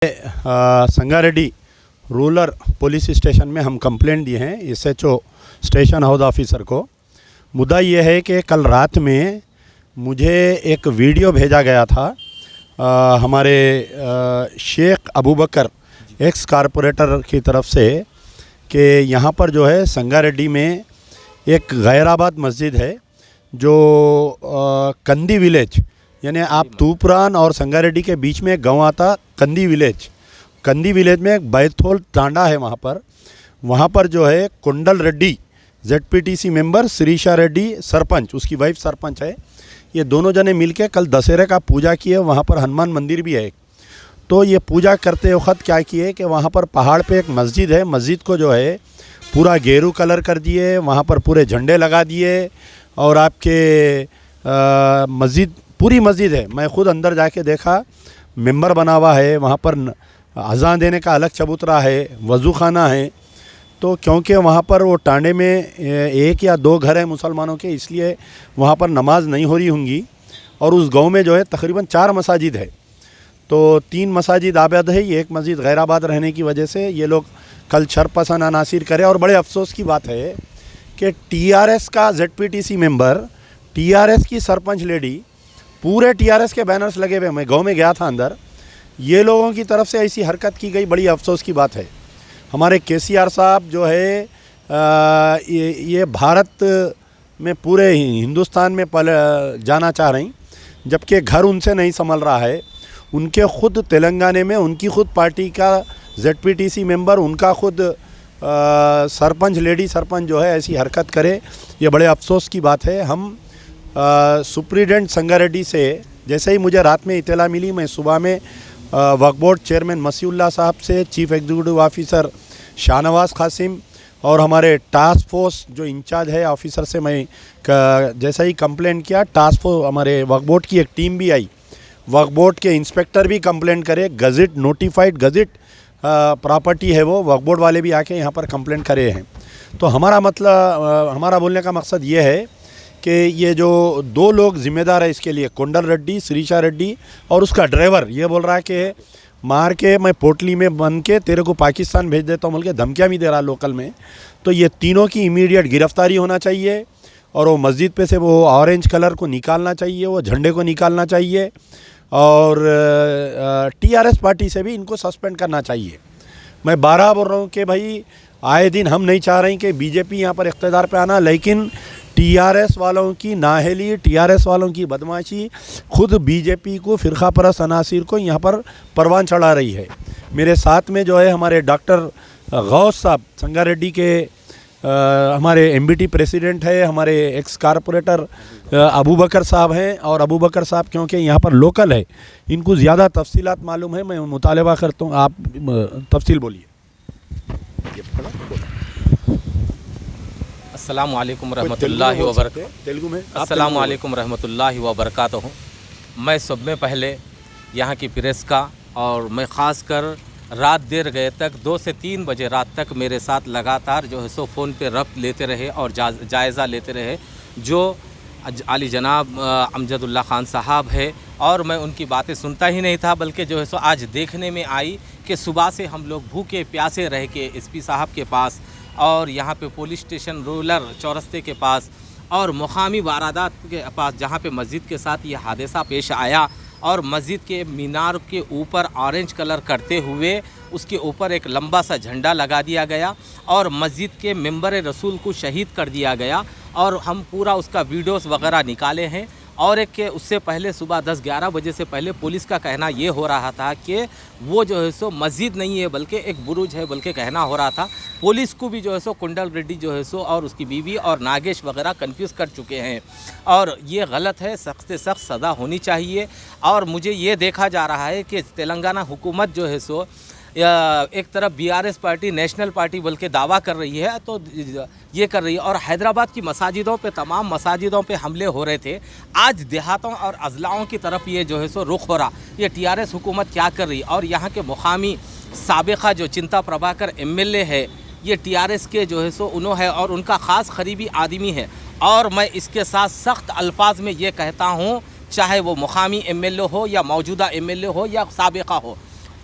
Sangareddy rural police station में हम complaint दिए हैं एसएचओ स्टेशन हाउस ऑफिसर को। मुद्दा ये है कि कल रात में मुझे एक वीडियो भेजा गया था हमारे शेख अबू बकर एक्स कारपोरेटर की तरफ से कि यहाँ पर जो है संगारेड्डी में एक गैराबाद मस्जिद है जो कंदी विलेज यानी आप तूपरान और संगारेड्डी के बीच में एक गाँव आता कंदी विलेज में एक बैतोल टांडा है। वहाँ पर जो है कुंडल रेड्डी ZPTC मेंबर, श्रीशा रेड्डी सरपंच, उसकी वाइफ सरपंच है। ये दोनों जने मिलके कल दशहरे का पूजा किए। वहाँ पर हनुमान मंदिर भी है। तो ये पूजा करते वक्त क्या किए कि वहाँ पर पहाड़ पे एक मस्जिद है। मस्जिद को जो है पूरा गेरू कलर कर दिए, वहाँ पर पूरे झंडे लगा दिए और आपके मस्जिद पूरी मस्जिद है। मैं ख़ुद अंदर जाके देखा, मेंबर बना हुआ है, वहाँ पर अज़ान देने का अलग चबूतरा है, वज़ू खाना है। तो क्योंकि वहाँ पर वो टांडे में एक या दो घर हैं मुसलमानों के, इसलिए वहाँ पर नमाज नहीं हो रही होंगी। और उस गांव में जो है तकरीबन 4 मसाजिद है। तो 3 मसाजिद आबाद है, ये एक मस्जिद गैराबाद रहने की वजह से ये लोग कल शरपसंद अनासिर करे। और बड़े अफसोस की बात है कि TRS का ZPTC मेंबर, TRS की सरपंच लेडी, पूरे TRS के बैनर्स लगे हुए, मैं गांव में गया था अंदर, ये लोगों की तरफ से ऐसी हरकत की गई। बड़ी अफसोस की बात है। हमारे KCR साहब जो है ये भारत में पूरे हिंदुस्तान में जाना चाह रही, जबकि घर उनसे नहीं संभल रहा है। उनके ख़ुद तेलंगाना में उनकी ख़ुद पार्टी का ZPTC मेंबर, उनका ख़ुद सरपंच, लेडी सरपंच जो है ऐसी हरकत करे, ये बड़े अफसोस की बात है। हम सुप्रीडेंट संगारेड्डी से जैसे ही मुझे रात में इत्तला मिली, मैं सुबह में वक्फ बोर्ड चेयरमैन मसीउल्लाह साहब से, chief executive officer Shahnawaz Qasim और हमारे टास्क फोर्स जो इंचार्ज है ऑफिसर से मैं जैसा ही कंप्लेंट किया, टास्क फोर्स हमारे वक्फ बोर्ड की एक टीम भी आई, वक्फ बोर्ड के इंस्पेक्टर भी कंप्लेंट करे, गज़ट नोटिफाइड गज़ट प्रॉपर्टी है वो, वक्फ बोर्ड वाले भी आके यहाँ पर कंप्लेंट करे हैं। तो हमारा बोलने का मकसद ये है कि ये जो 2 लोग ज़िम्मेदार है इसके लिए, कुंडल रेड्डी, श्रीशा रेड्डी और उसका ड्राइवर, ये बोल रहा है कि मार के मैं पोटली में बन के तेरे को पाकिस्तान भेज देता हूँ बोल के धमकियाँ भी दे रहा लोकल में। तो ये तीनों की इमीडिएट गिरफ्तारी होना चाहिए और वो मस्जिद पे से वो ऑरेंज कलर को निकालना चाहिए, वो झंडे को निकालना चाहिए और TRS पार्टी से भी इनको सस्पेंड करना चाहिए। मैं 12 बोल रहा हूँ कि भाई आए दिन हम नहीं चाह रहे कि BJP यहाँ पर इख्तियार पे आना, लेकिन TRS वालों की नाहेली, TRS वालों की बदमाशी खुद BJP को, फ़िरका परस्त अनासिर को यहाँ पर परवान चढ़ा रही है। मेरे साथ में जो है हमारे डॉक्टर गौस साहब, संगारेड्डी के हमारे MBT प्रेसिडेंट है, हमारे एक्स कारपोरेटर अबू बकर साहब हैं। और अबू बकर साहब क्योंकि यहाँ पर लोकल है, इनको ज़्यादा तफसीलात मालूम है। मैं मुतालबा करता हूँ, आप तफसील बोलिए। अस्सलामुअलैकुम रहमतुल्लाहि व बरकातहू। तेलुगु में अस्सलामुअलैकुम रहमतुल्लाहि व बरकातहू। मैं सब में पहले यहाँ की प्रेस का और मैं ख़ास कर रात देर गए तक 2 से 3 बजे रात तक मेरे साथ लगातार जो है सो फ़ोन पे रब्त लेते रहे और जायज़ा लेते रहे जो आली जनाब अमजदुल्ला ख़ान साहब है। और मैं उनकी बातें सुनता ही नहीं था, बल्कि जो है सो आज देखने में आई कि सुबह से हम लोग भूखे प्यासे रह के SP साहब के पास और यहाँ पे पुलिस स्टेशन रूरल चौरस्ते के पास और मुकामी वारदात के पास, जहाँ पे मस्जिद के साथ ये हादसा पेश आया और मस्जिद के मीनार के ऊपर ऑरेंज कलर करते हुए उसके ऊपर एक लंबा सा झंडा लगा दिया गया और मस्जिद के मेंबर रसूल को शहीद कर दिया गया। और हम पूरा उसका वीडियोस वगैरह निकाले हैं। और एक के उससे पहले सुबह 10-11 बजे से पहले पुलिस का कहना ये हो रहा था कि वो जो है सो मस्जिद नहीं है बल्कि एक बुरुज है, बल्कि कहना हो रहा था। पुलिस को भी जो है सो कुंडल रेड्डी जो है सो और उसकी बीवी और नागेश वगैरह कंफ्यूज कर चुके हैं और ये गलत है, सख्त से सख्त सज़ा होनी चाहिए। और मुझे ये देखा जा रहा है कि तेलंगाना हुकूमत जो है सो एक तरफ BRS पार्टी, नेशनल पार्टी बल्कि दावा कर रही है, तो ये कर रही है। और हैदराबाद की मसाजिदों पे, तमाम मसाजिदों पे हमले हो रहे थे। आज देहातों और अजलाओं की तरफ ये जो है सो रुख हो रहा। ये TRS हुकूमत क्या कर रही है? और यहाँ के मुकामी साबिका जो चिंता प्रभाकर MLA है, ये TRS के जो है सो उन्हों है और उनका ख़ास करीबी आदमी है। और मैं इसके साथ सख्त अल्फाज में ये कहता हूँ, चाहे वो मुकामी MLA हो या मौजूदा MLA हो या साबिका हो,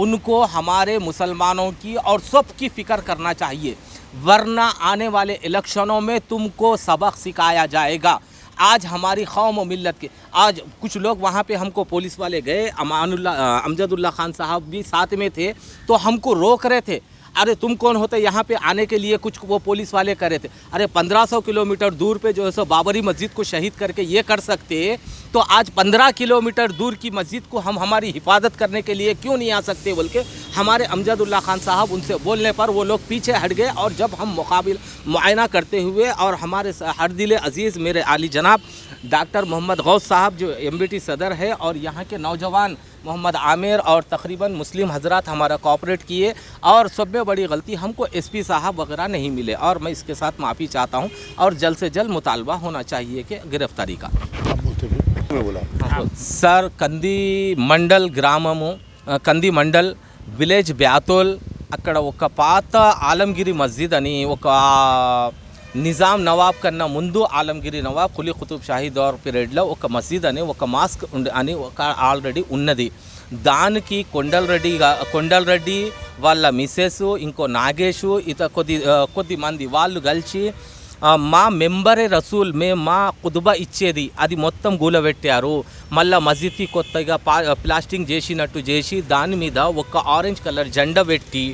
उनको हमारे मुसलमानों की और सबकी फ़िक्र करना चाहिए, वरना आने वाले इलेक्शनों में तुमको सबक सिखाया जाएगा। आज हमारी कौम और मिल्लत के, आज कुछ लोग वहाँ पे हमको पुलिस वाले गए, अमजदुल्ला खान साहब भी साथ में थे, तो हमको रोक रहे थे, अरे तुम कौन होते यहाँ पे आने के लिए, कुछ वो पुलिस वाले कर रहे थे। अरे 1500 किलोमीटर दूर पे जो है सो बाबरी मस्जिद को शहीद करके ये कर सकते, तो आज 15 किलोमीटर दूर की मस्जिद को हम हमारी हिफाजत करने के लिए क्यों नहीं आ सकते बोल के हमारे अमजदुल्ला खान साहब, उनसे बोलने पर वो लोग पीछे हट गए। और जब हम मुआयना करते हुए और हमारे हर दिल अजीज़ मेरे आली जनाब डॉक्टर मोहम्मद गौस साहब जो MBT सदर है और यहाँ के नौजवान मोहम्मद आमिर और तकरीबन मुस्लिम हजरात हमारा कोऑपरेट किए, और सब में बड़ी गलती हमको SP साहब वगैरह नहीं मिले, और मैं इसके साथ माफ़ी चाहता हूँ और जल्द से जल्द मुतालबा होना चाहिए कि गिरफ्तारी का। सर कंदी मंडल ग्रामము, కంది మండల్ విలేజ్ బ్యాతోల్, అక్కడ ఒక పాత ఆలంగిరి మస్జిద్ అని, ఒక నిజాం నవాబ్ కన్నా ముందు ఆలంగిరి నవాబ్ కులీ కుతుబ్ షాహీ దౌర్ పీరియడ్లో ఒక మస్జిద్ అని ఒక మాస్క్ అని ఒక ఆల్రెడీ ఉన్నది. దానికి కొండలరెడ్డి వాళ్ళ మిస్సెస్, ఇంకో నాగేషు, కొద్ది మంది వాళ్ళు కలిసి మా మెంబరే రసూల్ మేము మా ఖుతుబా ఇచ్చేది అది మొత్తం గూలబెట్టారు. మళ్ళీ మస్జిద్కి కొత్తగా ప్లాస్టింగ్ చేసినట్టు చేసి దాని మీద ఒక ఆరెంజ్ కలర్ జెండా పెట్టి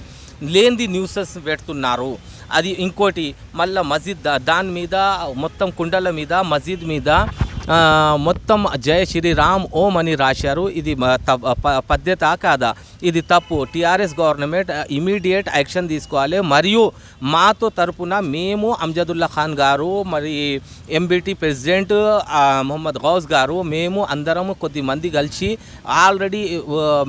లేనిది న్యూసెస్ పెడుతున్నారు. అది ఇంకోటి మళ్ళీ మస్జిద్ దాని మీద మొత్తం కుండల మీద మస్జిద్ మీద మొత్తం జయ శ్రీరామ్ ఓం అని రాశారు. ఇది పద్ధత కాదా? ఇది తప్పు. టీఆర్ఎస్ గవర్నమెంట్ ఇమీడియట్ యాక్షన్ తీసుకోవాలి. మరియు మాతో తరపున మేము అమ్జదుల్లా ఖాన్ గారు, మరి MBT ప్రెసిడెంట్ మొహమ్మద్ గౌస్ గారు, మేము అందరం కొద్దిమంది కలిసి ఆల్రెడీ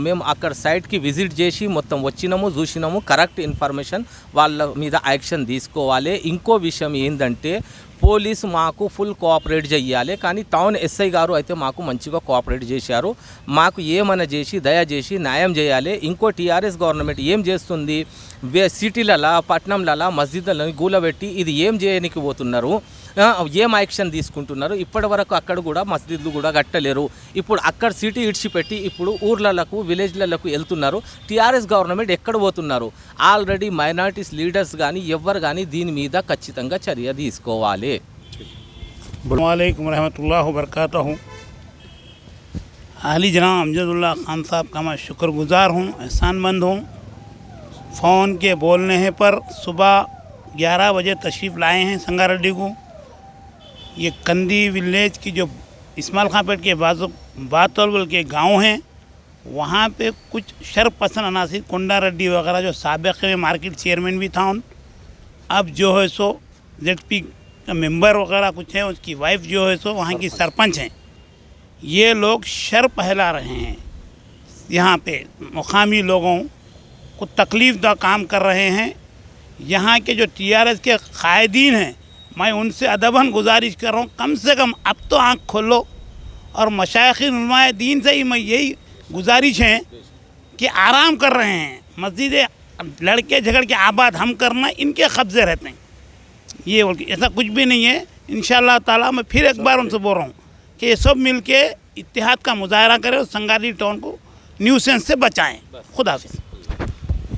మేము అక్కడ సైట్కి విజిట్ చేసి మొత్తం వచ్చినాము, చూసినాము. కరెక్ట్ ఇన్ఫర్మేషన్ వాళ్ళ మీద యాక్షన్ తీసుకోవాలి. ఇంకో విషయం ఏంటంటే పోలీసు మాకు ఫుల్ కోఆపరేట్ చేయాలి, కానీ టౌన్ SI గారు అయితే మాకు మంచిగా కోఆపరేట్ చేశారు. మాకు ఏమైనా చేసి దయచేసి న్యాయం చేయాలి. ఇంకో టీఆర్ఎస్ గవర్నమెంట్ ఏం చేస్తుంది, సిటీలలో పట్టణంలలో మస్జిద్లను గూలబెట్టి ఇది ఏం చేయడానికి పోతున్నారు, ఏం యాక్షన్ తీసుకుంటున్నారు? ఇప్పటి వరకు అక్కడ కూడా మస్జిద్లు కూడా కట్టలేరు. ఇప్పుడు అక్కడ సిటీ ఇడిచిపెట్టి ఇప్పుడు ఊర్లకు విలేజ్లకు వెళ్తున్నారు. టీఆర్ఎస్ గవర్నమెంట్ ఎక్కడ పోతున్నారు? ఆల్రెడీ మైనారిటీస్ లీడర్స్ కానీ ఎవ్వరు కానీ దీని మీద ఖచ్చితంగా చర్య తీసుకోవాలి. अस्सलामुअलैकुम रहमतुल्लाहि व बरकातहू। आली जनाब अमजदुल्ला खान साहब का मैं शुक्रगुज़ार हूँ, एहसानमंद हूँ। फ़ोन के बोलने पर सुबह 11 बजे तशरीफ़ लाए हैं संगारेड्डी को। ये कंदी विलेज की जो इस्माइल खां पेट के बातोल के गांव हैं, वहाँ पे कुछ शरपसंद अनासिर कोंडा रेड्डी वगैरह जो साबिक़ में मार्केट चेयरमैन भी था, अब जो है सो ZP का मेंबर वगैरह कुछ है, उसकी वाइफ जो है सो वहाँ की सरपंच हैं। ये लोग शर फैला रहे हैं, यहाँ पे मुकामी लोगों को तकलीफ़ दा काम कर रहे हैं। यहाँ के जो TRS के कायदीन हैं, मैं उनसे अदबन गुजारिश कर रहा हूँ, कम से कम अब तो आँख खोलो। और मशाइख़ उलमाए दीन से ही मैं यही गुजारिश है कि आराम कर रहे हैं, मस्जिदें लड़के झगड़ के आबाद हम करना इनके कब्ज़े रहते हैं। ये बोल के ऐसा कुछ भी नहीं है। इंशाअल्लाह ताला मैं फिर एक बार उनसे बोल रहा हूँ कि ये सब मिल के इत्तेहाद का मुजाहरा करें और संगारेड्डी टाउन को न्यूसेंस से बचाएँ। खुदा हाफिज़।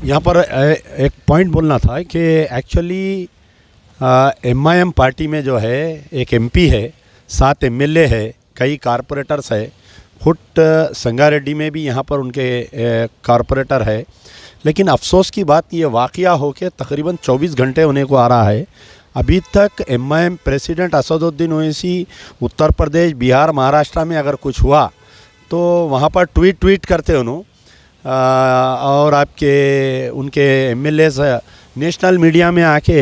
यहाँ पर एक पॉइंट बोलना था कि एक्चुअली MIM पार्टी में जो है एक MP है, 7 MLA है, कई कारपोरेटर्स है, खुद संगारेड्डी में भी यहाँ पर उनके कारपोरेटर है। लेकिन अफसोस की बात ये वाक़या हो के तकरीबन 24 घंटे होने को आ रहा है, अभी तक MIM प्रेसिडेंट असदुद्दीन ओवैसी उत्तर प्रदेश, बिहार, महाराष्ट्र में अगर कुछ हुआ तो वहाँ पर ट्वीट करते उन्होंने, और आपके उनके MLAs नेशनल मीडिया में आके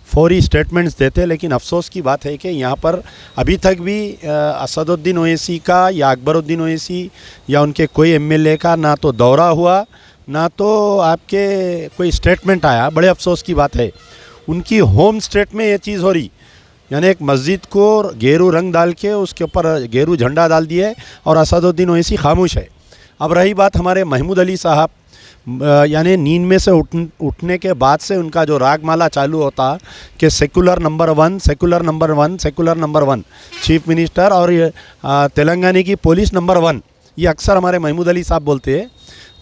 फौरी स्टेटमेंट्स देते। लेकिन अफसोस की बात है कि यहाँ पर अभी तक भी असदुद्दीन ओवैसी का या अकबरुद्दीन ओवैसी या उनके कोई MLA का ना तो दौरा हुआ, ना तो आपके कोई स्टेटमेंट आया। बड़े अफसोस की बात है, उनकी होम स्टेट में ये चीज़ हो रही, यानी एक मस्जिद को गेरू रंग डाल के उसके ऊपर गेरू झंडा डाल दिया और असदुद्दीन ओवैसी खामोश है। अब रही बात हमारे महमूद अली साहब, यानी नींद में से उठने के बाद से उनका जो रागमाला चालू होता कि secular number 1, secular number 1, secular number 1, chief minister और तेलंगाना की पुलिस नंबर 1, ये अक्सर हमारे महमूद अली साहब बोलते हैं।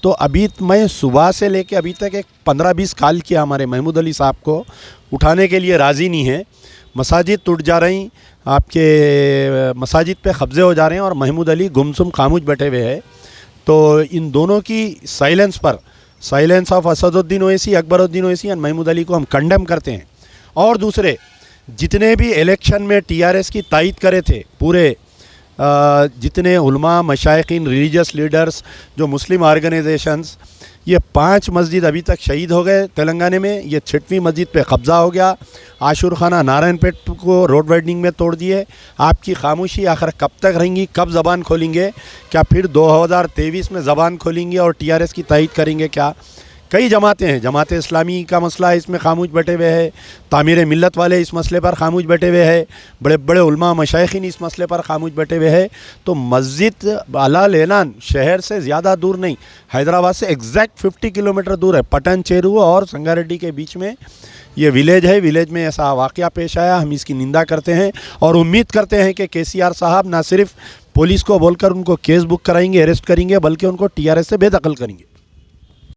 तो अभी मैं सुबह से लेके अभी तक एक 15-20 कॉल किया हमारे महमूद अली साहब को, उठाने के लिए राज़ी नहीं है। मसाजिद टूट जा रही, आपके मसाजिद पे कब्ज़े हो जा रहे हैं और महमूद अली गुमसुम खामोश बैठे हुए हैं। तो इन दोनों की silence of Asaduddin Owaisi, Akbaruddin Owaisi and Mahmood Ali को हम कंडेम करते हैं। और दूसरे जितने भी इलेक्शन में टीआरएस की तायद करे थे, पूरे जितने उलमा, मशाइखीन, रिलीजियस लीडर्स, जो मुस्लिम ऑर्गेनाइजेशंस, ये 5 मस्जिद अभी तक शहीद हो गए तेलंगाना में। ये 6वीं मस्जिद पे कब्ज़ा हो गया। आशुर खाना नारायणपेट को रोड वाइडनिंग में तोड़ दिए। आपकी खामोशी आखिर कब तक रहेंगी? कब ज़बान खोलेंगे? क्या फिर 2023 में ज़बान खोलेंगे और टीआरएस की तायद करेंगे क्या? कई जमातें हैं, जमात इस्लामी का मसला है, इसमें खामोश बैठे हुए हैं। तामीर मिल्लत वाले इस मसले पर खामोश बैठे हुए हैं। बड़े बड़े उलमा मशाइखीन इस मसले पर खामोश बैठे हुए हैं। तो मस्जिद अलाल ऐलान शहर से ज़्यादा दूर नहीं, हैदराबाद से एग्जैक्ट 50 किलोमीटर दूर है। पटन चेरू और संगारेड्डी के बीच में ये विलेज है। विलेज में ऐसा वाक़या पेश आया, हम इसकी निंदा करते हैं और उम्मीद करते हैं कि केसीआर साहब ना सिर्फ पुलिस को बोलकर उनको केस बुक कराएंगे, अरेस्ट करेंगे, बल्कि उनको टीआरएस से बेदखल करेंगे।